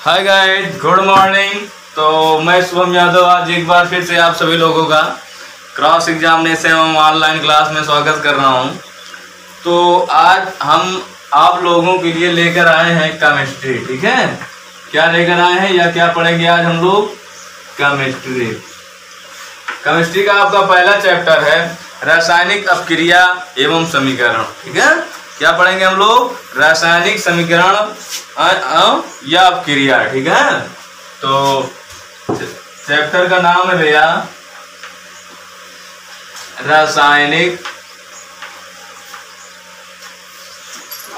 Hi guys, good morning. तो मैं शुभम यादव आज एक बार फिर से आप सभी लोगों का क्रॉस एग्जामिनेशन एवं ऑनलाइन क्लास में स्वागत कर रहा हूं। तो आज हम आप लोगों के लिए लेकर आए हैं केमिस्ट्री। ठीक है, क्या लेकर आए हैं या क्या पढ़ेंगे आज हम लोग? केमिस्ट्री। केमिस्ट्री का आपका पहला चैप्टर है रासायनिक अपक्रिया एवं समीकरण। ठीक है, क्या पढ़ेंगे हम लोग? रासायनिक समीकरण या अपक्रिया। ठीक है, तो चैप्टर का नाम है भैया रासायनिक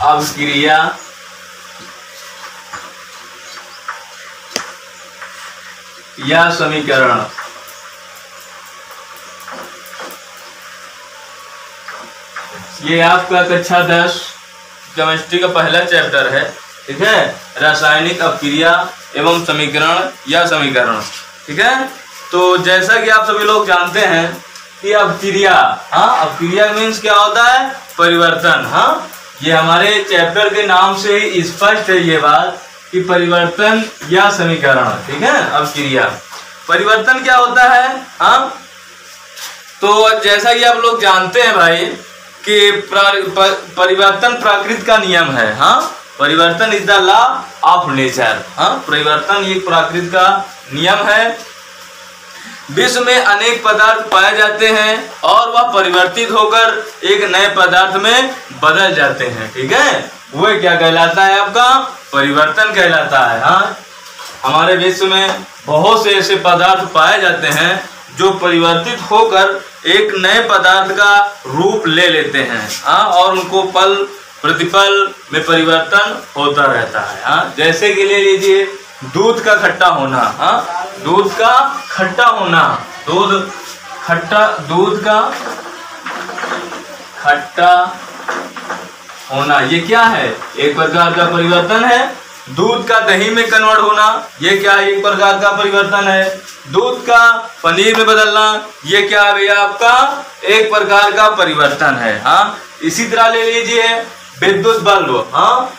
अपक्रिया या समीकरण। ये आपका कक्षा 10 केमिस्ट्री का पहला चैप्टर है। ठीक है, रासायनिक अपक्रिया एवं समीकरण या समीकरण। ठीक है, तो जैसा कि आप सभी लोग जानते हैं कि अपक्रिया, अपक्रिया मीन्स क्या होता है? परिवर्तन। ये हमारे चैप्टर के नाम से ही स्पष्ट है ये बात कि परिवर्तन या समीकरण। ठीक है, अपक्रिया परिवर्तन क्या होता है? तो जैसा कि आप लोग जानते हैं भाई कि परिवर्तन प्रकृति का नियम है। परिवर्तन is the law of nature. परिवर्तन एक प्रकृति का नियम है। विश्व में अनेक पदार्थ पाए जाते हैं और वह परिवर्तित होकर एक नए पदार्थ में बदल जाते हैं। ठीक है, वो क्या कहलाता है? आपका परिवर्तन कहलाता है। हमारे विश्व में बहुत से ऐसे पदार्थ पाए जाते हैं जो परिवर्तित होकर एक नए पदार्थ का रूप ले लेते हैं और उनको पल प्रतिपल में परिवर्तन होता रहता है। जैसे कि ले लीजिए दूध का खट्टा होना। दूध का खट्टा होना, दूध का खट्टा होना, ये क्या है? एक प्रकार का परिवर्तन है। दूध का दही में कन्वर्ट होना, ये क्या है? एक प्रकार का परिवर्तन है। दूध का पनीर में बदलना, ये क्या है भैया? आपका एक प्रकार का परिवर्तन है। इसी तरह ले लीजिए विद्युत बल्ब।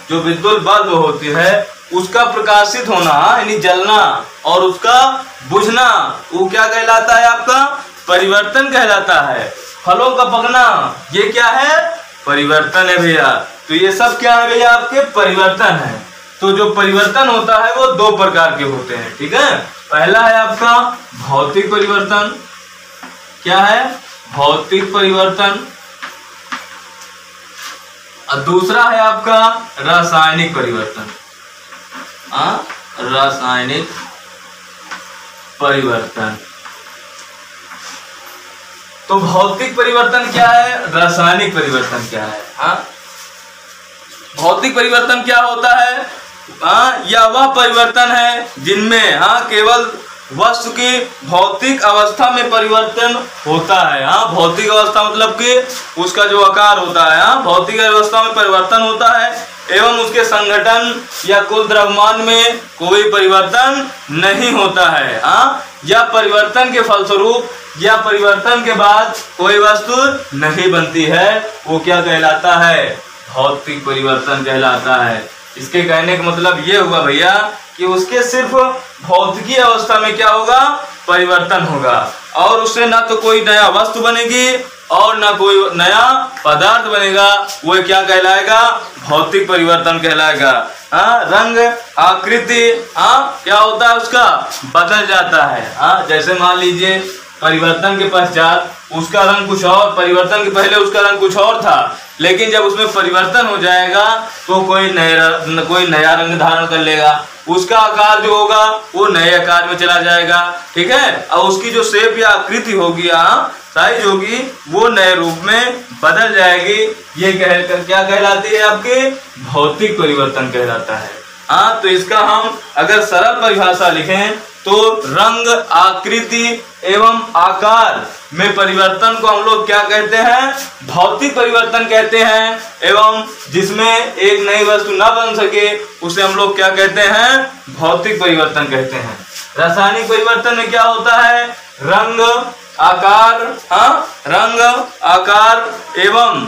जो विद्युत बल्ब होती है उसका प्रकाशित होना, यानी जलना और उसका बुझना, वो क्या कहलाता है? आपका परिवर्तन कहलाता है। फलों का पकना, ये क्या है? परिवर्तन है भैया। तो ये सब क्या है भैया? आपके परिवर्तन है। तो जो परिवर्तन होता है वो दो प्रकार के होते हैं। ठीक है, पहला है आपका भौतिक परिवर्तन। क्या है? भौतिक परिवर्तन। और दूसरा है आपका रासायनिक परिवर्तन। रासायनिक परिवर्तन। तो भौतिक परिवर्तन क्या है? रासायनिक परिवर्तन क्या है? भौतिक परिवर्तन क्या होता है? या वह परिवर्तन है जिनमें केवल वस्तु की भौतिक अवस्था में परिवर्तन होता है। भौतिक अवस्था मतलब कि उसका जो आकार होता है, भौतिक अवस्था में परिवर्तन होता है एवं उसके संगठन या कुल द्रव्यमान में कोई परिवर्तन नहीं होता है। या परिवर्तन के फलस्वरूप या परिवर्तन के बाद कोई वस्तु नहीं बनती है, वो क्या कहलाता है? भौतिक परिवर्तन कहलाता है। इसके कहने का मतलब ये हुआ भैया कि उसके सिर्फ भौतिकी अवस्था में क्या होगा? परिवर्तन होगा और उससे ना तो कोई नया वस्तु बनेगी और ना कोई नया पदार्थ बनेगा। वो क्या कहलाएगा? भौतिक परिवर्तन कहलाएगा। रंग आकृति क्या होता है? उसका बदल जाता है। जैसे मान लीजिए परिवर्तन के पश्चात उसका रंग कुछ और, परिवर्तन के पहले उसका रंग कुछ और था, लेकिन जब उसमें परिवर्तन हो जाएगा तो कोई नया रंग धारण कर लेगा। उसका आकार जो होगा वो नए आकार में चला जाएगा। ठीक है, और उसकी जो शेप या आकृति होगी, साइज होगी, वो नए रूप में बदल जाएगी। ये क्या कहलाती है? आपके भौतिक परिवर्तन कहलाता है। तो इसका हम अगर सरल परिभाषा लिखें तो रंग आकृति एवं आकार में परिवर्तन को हम लोग क्या कहते हैं? भौतिक परिवर्तन कहते हैं। एवं जिसमें एक नई वस्तु न बन सके उसे हम लोग क्या कहते हैं? भौतिक परिवर्तन कहते हैं। रासायनिक परिवर्तन में क्या होता है? रंग आकार एवं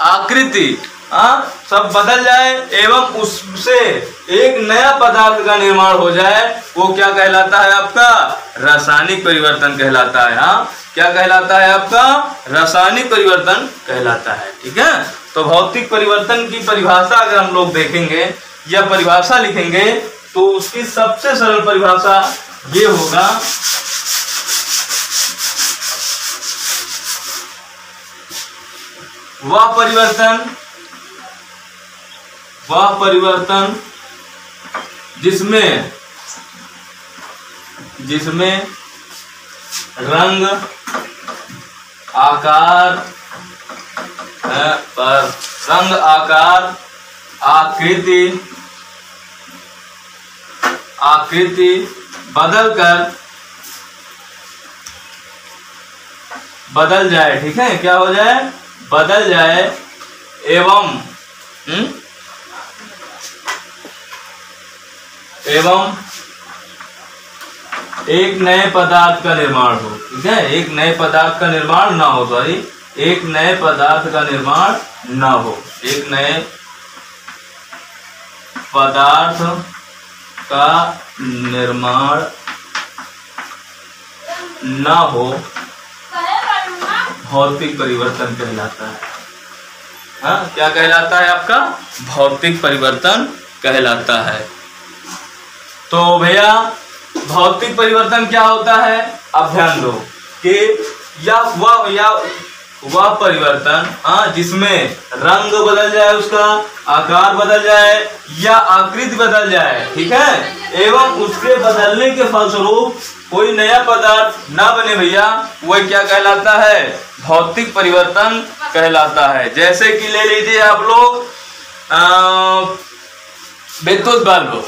आकृति सब बदल जाए एवं उससे एक नया पदार्थ का निर्माण हो जाए, वो क्या कहलाता है आपका? रासायनिक परिवर्तन कहलाता है। क्या कहलाता है आपका? रासायनिक परिवर्तन कहलाता है। ठीक है, तो भौतिक परिवर्तन की परिभाषा अगर हम लोग देखेंगे या परिभाषा लिखेंगे तो उसकी सबसे सरल परिभाषा ये होगा, वह परिवर्तन जिसमें रंग, आकार, आकृति बदल जाए। ठीक है, क्या हो जाए? बदल जाए एवं एक नए पदार्थ का निर्माण हो। ठीक है, एक नए पदार्थ का निर्माण ना हो, एक नए पदार्थ का निर्माण ना हो, एक नए पदार्थ का निर्माण ना हो, भौतिक परिवर्तन कहलाता है। क्या कहलाता है आपका? भौतिक परिवर्तन कहलाता है। तो भैया भौतिक परिवर्तन क्या होता है? आप ध्यान दो कि वह परिवर्तन जिसमें रंग बदल जाए, उसका आकार बदल जाए या आकृति बदल जाए। ठीक है, एवं उसके बदलने के फलस्वरूप कोई नया पदार्थ ना बने भैया, वह क्या कहलाता है? भौतिक परिवर्तन कहलाता है। जैसे कि ले लीजिए आप लोग विद्युत बल्ब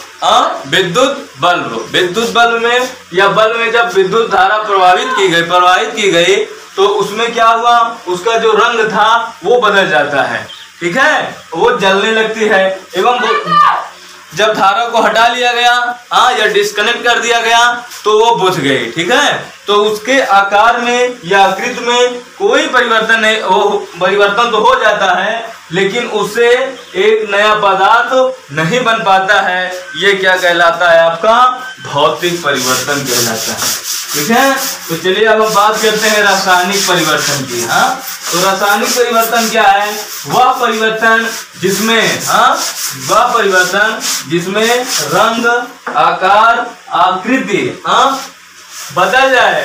में या बल्ब में जब विद्युत धारा प्रवाहित की गई तो उसमें क्या हुआ? उसका जो रंग था वो बदल जाता है। ठीक है, वो जलने लगती है एवं जब धारा को हटा लिया गया या डिस्कनेक्ट कर दिया गया तो वो बुझ गई। ठीक है, तो उसके आकार में या आकृति में कोई परिवर्तन नहीं, वो परिवर्तन तो हो जाता है लेकिन उससे एक नया पदार्थ नहीं बन पाता है। ये क्या कहलाता है? आपका भौतिक परिवर्तन कहलाता है। ठीक है, तो चलिए अब हम बात करते हैं रासायनिक परिवर्तन की। तो रासायनिक परिवर्तन क्या है? वह परिवर्तन जिसमें रंग, आकार, आकृति बदल जाए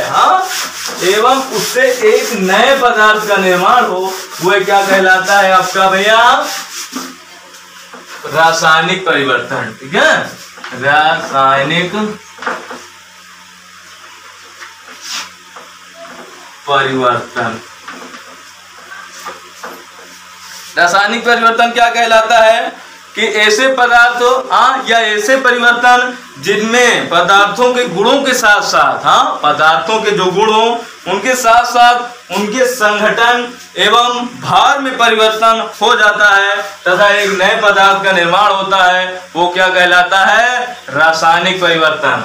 एवं उससे एक नए पदार्थ का निर्माण हो, वह क्या कहलाता है आपका भैया? रासायनिक परिवर्तन। ठीक है, रासायनिक परिवर्तन। रासायनिक परिवर्तन क्या कहलाता है कि ऐसे पदार्थ या ऐसे परिवर्तन जिनमें पदार्थों के गुणों के साथ साथ पदार्थों के जो गुण हो उनके साथ साथ उनके संघटन एवं भार में परिवर्तन हो जाता है तथा एक नए पदार्थ का निर्माण होता है, वो क्या कहलाता है? रासायनिक परिवर्तन।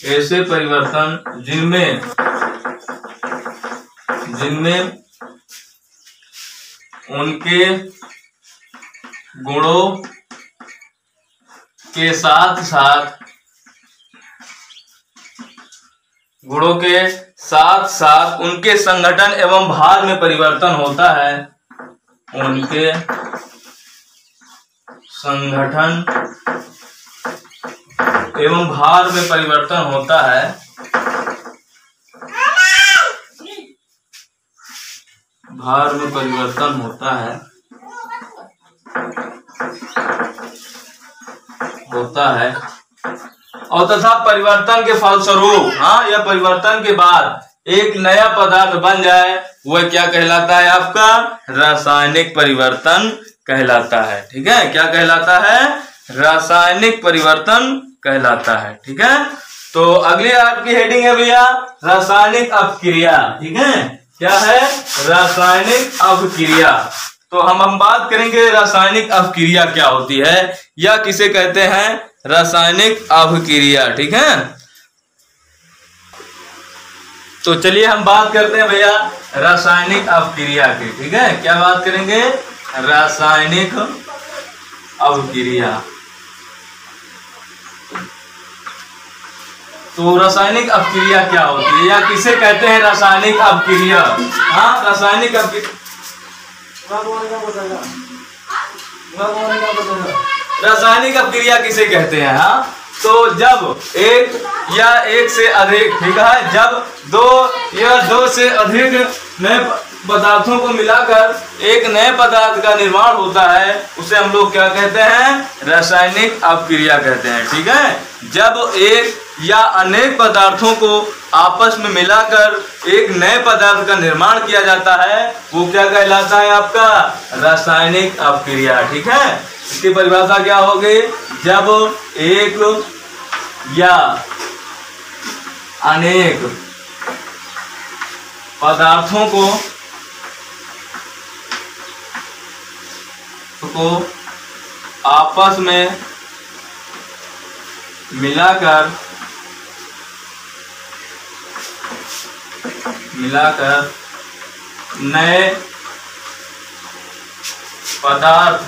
ऐसे परिवर्तन जिनमें उनके गुणों के साथ साथ उनके संगठन एवं भार में परिवर्तन होता है, उनके संगठन एवं भार में परिवर्तन होता है, भार में परिवर्तन होता है और तथा परिवर्तन के फलस्वरूप या परिवर्तन के बाद एक नया पदार्थ बन जाए, वह क्या कहलाता है? आपका रासायनिक परिवर्तन कहलाता है। ठीक है, क्या कहलाता है? रासायनिक परिवर्तन कहलाता है। ठीक है, तो अगली आपकी हेडिंग है भैया रासायनिक अपक्रिया। ठीक है, क्या है? रासायनिक अपक्रिया। तो हम बात करेंगे रासायनिक अपक्रिया क्या होती है या किसे कहते हैं रासायनिक अभिक्रिया। ठीक है, तो चलिए हम बात करते हैं भैया रासायनिक अभिक्रिया की। ठीक है, क्या बात करेंगे? रासायनिक अभिक्रिया। तो रासायनिक अभिक्रिया क्या होती है या किसे कहते हैं रासायनिक अभिक्रिया? हाँ, रासायनिक रासायनिक अभिक्रिया किसे कहते हैं? हाँ, तो जब एक या एक से अधिक, ठीक है, जब दो या दो से अधिक नए पदार्थों को मिलाकर एक नए पदार्थ का निर्माण होता है, उसे हम लोग क्या कहते हैं? रासायनिक अभिक्रिया कहते हैं। ठीक है, जब एक या अनेक पदार्थों को आपस में मिलाकर एक नए पदार्थ का निर्माण किया जाता है, वो क्या कहलाता है? आपका रासायनिक अभिक्रिया। ठीक है, इसकी परिभाषा क्या होगी? जब एक या अनेक पदार्थों को आपस में मिलाकर नए पदार्थ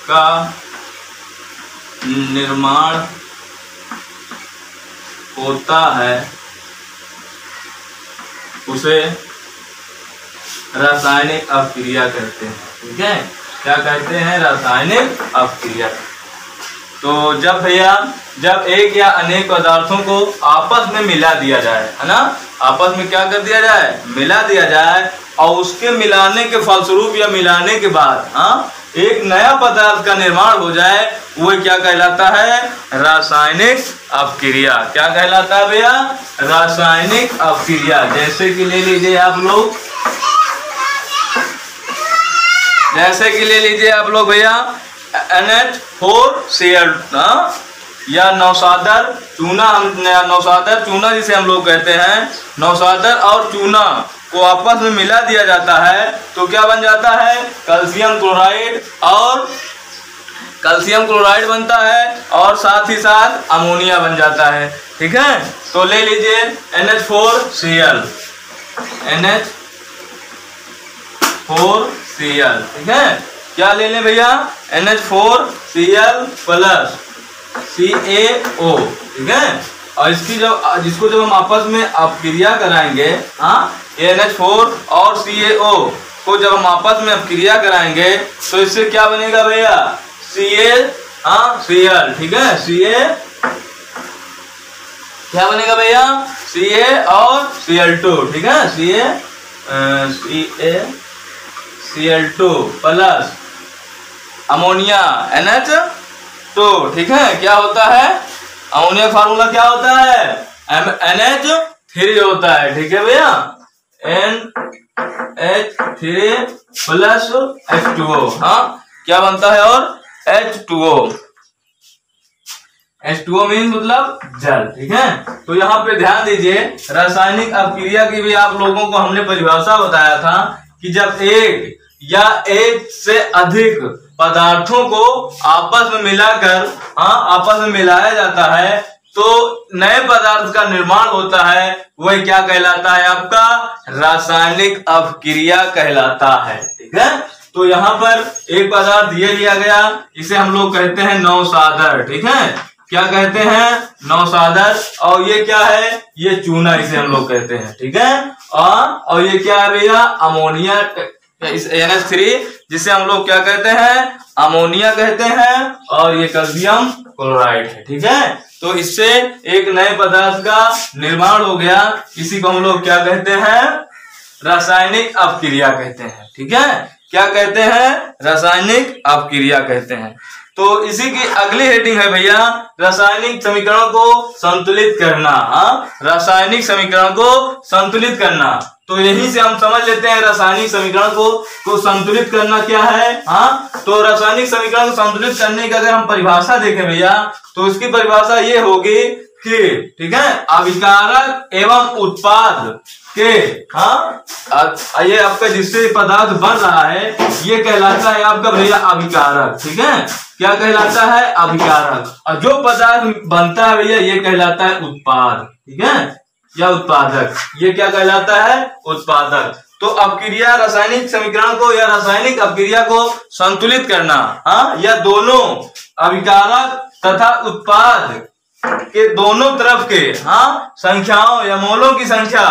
का निर्माण होता है, उसे रासायनिक अभिक्रिया कहते हैं। ठीक है, क्या कहते हैं? रासायनिक अभिक्रिया। तो जब भैया जब एक या अनेक पदार्थों को आपस में मिला दिया जाए, है ना, आपस में क्या कर दिया जाए? मिला दिया जाए, और उसके मिलाने के फलस्वरूप या मिलाने के बाद हाँ एक नया पदार्थ का निर्माण हो जाए, वो क्या कहलाता है? रासायनिक अभिक्रिया। क्या कहलाता है भैया? रासायनिक अभिक्रिया। जैसे कि ले लीजिए आप लोग, भैया NH4Cl या नौसादर चूना, नौसादर चूना जिसे हम लोग कहते हैं, नौसादर और चूना को आपस में मिला दिया जाता है तो क्या बन जाता है? कैल्शियम क्लोराइड, और कैल्शियम क्लोराइड बनता है और साथ ही साथ अमोनिया बन जाता है। ठीक है, तो ले लीजिए NH4Cl, NH4Cl। ठीक है, क्या ले लें भैया? NH4Cl plus CaO। ठीक है, और जिसको जब हम आपस में अभिक्रिया कराएंगे, हाँ, NH4 और CaO को जब हम आपस में अभिक्रिया कराएंगे तो इससे क्या बनेगा भैया? Cl। ठीक है, क्या बनेगा भैया? Ca और Cl2। ठीक है, Cl2 प्लस अमोनिया NH2। ठीक है, क्या होता है? अमोनिया का फार्मूला क्या होता है? NH3 होता है। ठीक है भैया, NH3 प्लस H2O। हाँ, क्या बनता है? और H2O। H2O मीन्स मतलब जल। ठीक है, तो यहाँ पे ध्यान दीजिए, रासायनिक अभिक्रिया की भी आप लोगों को हमने परिभाषा बताया था कि जब एक या एक से अधिक पदार्थों को आपस में मिलाकर आपस में मिलाया जाता है तो नए पदार्थ का निर्माण होता है, वह क्या कहलाता है? आपका रासायनिक अभिक्रिया कहलाता है। ठीक है, तो यहाँ पर एक पदार्थ ये लिया गया, इसे हम लोग कहते हैं नौसादर। ठीक है, क्या कहते हैं? नौसादर। और ये क्या है? ये चूना, इसे हम लोग कहते हैं। ठीक है, और ये क्या है भैया? अमोनिया, इस NH3 जिसे हम लोग क्या कहते हैं? अमोनिया कहते हैं, और ये कैल्शियम क्लोराइड है। ठीक है, तो इससे एक नए पदार्थ का निर्माण हो गया, इसी को हम लोग क्या कहते हैं? रासायनिक अभिक्रिया कहते हैं। ठीक है, क्या कहते हैं? रासायनिक अभिक्रिया कहते हैं। तो इसी की अगली हेडिंग है भैया रासायनिक समीकरण को संतुलित करना। रासायनिक समीकरण को संतुलित करना, तो यहीं से हम समझ लेते हैं रासायनिक समीकरण को संतुलित करना क्या है। तो रासायनिक समीकरण को संतुलित करने की अगर हम परिभाषा देखें भैया, तो उसकी परिभाषा ये होगी के, ठीक है, अभिकारक एवं उत्पाद के, हाँ, ये आपका जिससे पदार्थ बन रहा है ये कहलाता है आपका भैया अभिकारक, ठीक है, क्या कहलाता है, अभिकारक। और जो पदार्थ बनता है भैया ये कहलाता है उत्पाद, ठीक है, या उत्पादक, ये क्या कहलाता है, उत्पादक। तो अपक्रिया रासायनिक समीकरण को या रासायनिक अपक्रिया को संतुलित करना, हाँ, या दोनों अभिकारक तथा उत्पाद के दोनों तरफ के, हाँ, संख्याओं या मोलों की संख्या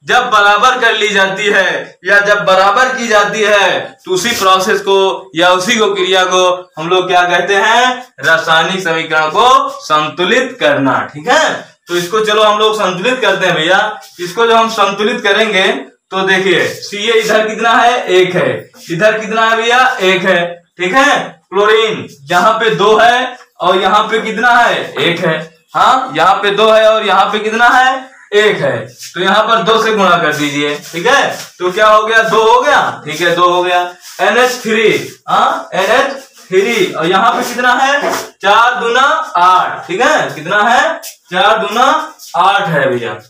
जब बराबर कर ली जाती है या जब बराबर की जाती है तो उसी प्रोसेस को या उसी को क्रिया को हम लोग क्या कहते हैं, रासायनिक समीकरण को संतुलित करना, ठीक है। तो इसको चलो हम लोग संतुलित करते हैं भैया। इसको जब हम संतुलित करेंगे तो देखिए Ca इधर कितना है, 1 है, इधर कितना है भैया, 1 है, ठीक है। क्लोरीन यहाँ पे 2 है और यहाँ पे कितना है, 1 है, हाँ, यहाँ पे 2 है और यहाँ पे कितना है, 1 है। तो यहाँ पर 2 से गुणा कर दीजिए, ठीक है, तो क्या हो गया, 2 हो गया, ठीक है, 2 हो गया। NH3, हाँ, NH3 और यहाँ पे कितना है, 4 दूना 8, ठीक है, कितना है, 4 दूना 8 है भैया।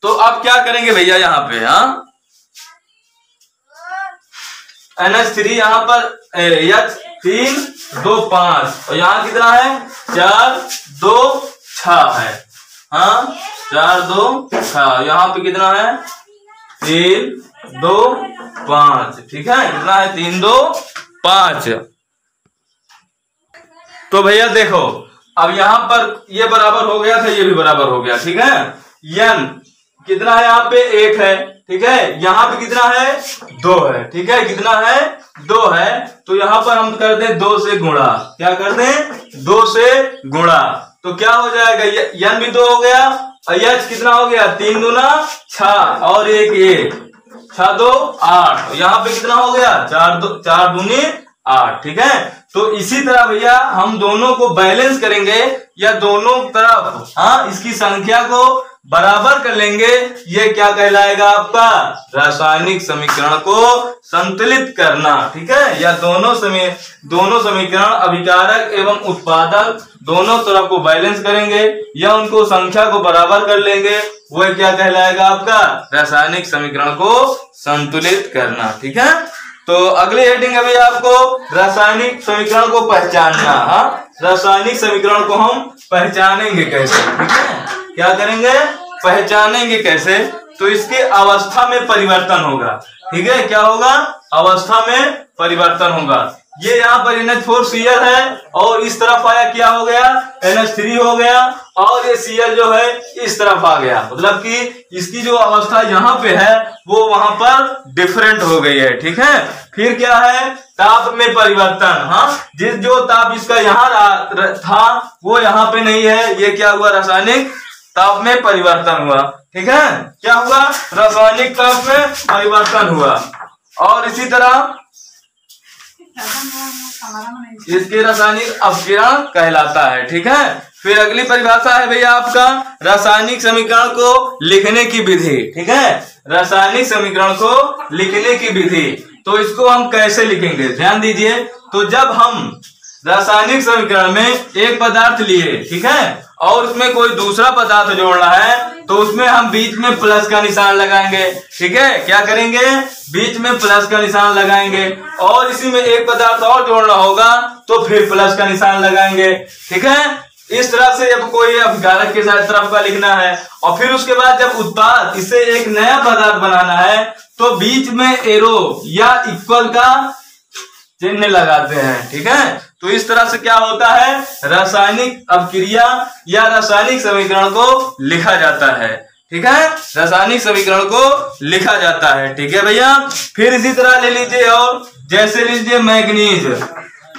तो अब क्या करेंगे भैया यहाँ पे, हाँ, NH3 यहाँ पर H3 2 5 और यहाँ कितना है, 4 2 6 है, हाँ, 4 2 6, यहाँ पे कितना है, 3 2 5, ठीक है, कितना है, 3 2 5। तो भैया देखो अब यहाँ पर ये बराबर हो गया था, ये भी बराबर हो गया, ठीक है। N कितना है, यहाँ पे 1 है, ठीक है, यहाँ पे कितना है, 2 है, ठीक है, कितना है, 2 है। तो यहाँ पर हम कर दें 2 से गुणा, क्या कर दें, 2 से गुणा, तो क्या हो जाएगा, N भी 2 हो गया और H कितना हो गया, 3 दूना 6 और 1 1, 6 2 8, यहाँ पे कितना हो गया, 4 दूनी 8, ठीक है। तो इसी तरह भैया हम दोनों को बैलेंस करेंगे या दोनों तरफ, हाँ, इसकी संख्या को बराबर कर लेंगे, ये क्या कहलाएगा आपका, रासायनिक समीकरण को संतुलित करना, ठीक है, या दोनों समीकरण अभिकारक एवं उत्पादक दोनों तरफ को बैलेंस करेंगे या उनको संख्या को बराबर कर लेंगे, वह क्या कहलाएगा आपका, रासायनिक समीकरण को संतुलित करना, ठीक है। तो अगली हेडिंग है भैया आपको रासायनिक समीकरण को पहचानना, हाँ, रासायनिक समीकरण को हम पहचानेंगे कैसे, ठीक है, क्या करेंगे, पहचानेंगे कैसे, तो इसके अवस्था में परिवर्तन होगा, ठीक है, क्या होगा, अवस्था में परिवर्तन होगा। ये यहाँ पर NH4Cl है और इस तरफ आया क्या हो गया, NH3 हो गया और ये Cl जो है इस तरफ आ गया, मतलब कि इसकी जो अवस्था यहाँ पे है वो वहां पर डिफरेंट हो गई है, ठीक है। फिर क्या है, ताप में परिवर्तन, हाँ, जो ताप इसका यहाँ था वो यहाँ पे नहीं है, ये क्या हुआ, रासायनिक ताप में परिवर्तन हुआ, ठीक है, क्या हुआ, रासायनिक ताप में परिवर्तन हुआ। और इसी तरह इसके रासायनिक अपकिरण कहलाता है, ठीक है। फिर अगली परिभाषा है भैया आपका रासायनिक समीकरण को लिखने की विधि, ठीक है, रासायनिक समीकरण को लिखने की विधि। तो इसको हम कैसे लिखेंगे, ध्यान दीजिए। तो जब हम रासायनिक समीकरण में एक पदार्थ लिए, ठीक है, और उसमें कोई दूसरा पदार्थ जोड़ना है तो उसमें हम बीच में प्लस का निशान लगाएंगे, ठीक है, क्या करेंगे, बीच में प्लस का निशान लगाएंगे। और इसी में एक पदार्थ और जोड़ना होगा तो फिर प्लस का निशान लगाएंगे, ठीक है। इस तरह से जब कोई अभिकारक के साथ तरफ का लिखना है और फिर उसके बाद जब उत्पाद, इसे एक नया पदार्थ बनाना है तो बीच में एरो या इक्वल का चिन्ह लगाते हैं, ठीक है। तो इस तरह से क्या होता है, रासायनिक अपक्रिया या रासायनिक समीकरण को लिखा जाता है, ठीक है, रासायनिक समीकरण को लिखा जाता है, ठीक है भैया। फिर इसी तरह ले लीजिए, और जैसे लीजिए मैग्नीज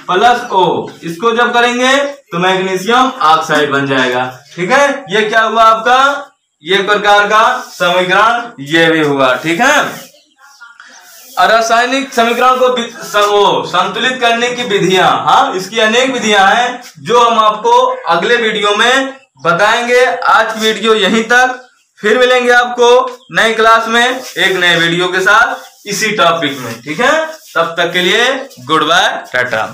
प्लस O, इसको जब करेंगे तो मैग्नीशियम ऑक्साइड बन जाएगा, ठीक है। ये क्या हुआ आपका, ये प्रकार का समीकरण ये भी हुआ, ठीक है। रासायनिक समीकरण को संतुलित करने की विधियां, हाँ, इसकी अनेक विधियां हैं जो हम आपको अगले वीडियो में बताएंगे। आज की वीडियो यहीं तक, फिर मिलेंगे आपको नई क्लास में एक नए वीडियो के साथ इसी टॉपिक में, ठीक है। तब तक के लिए गुड बाय, टाटा।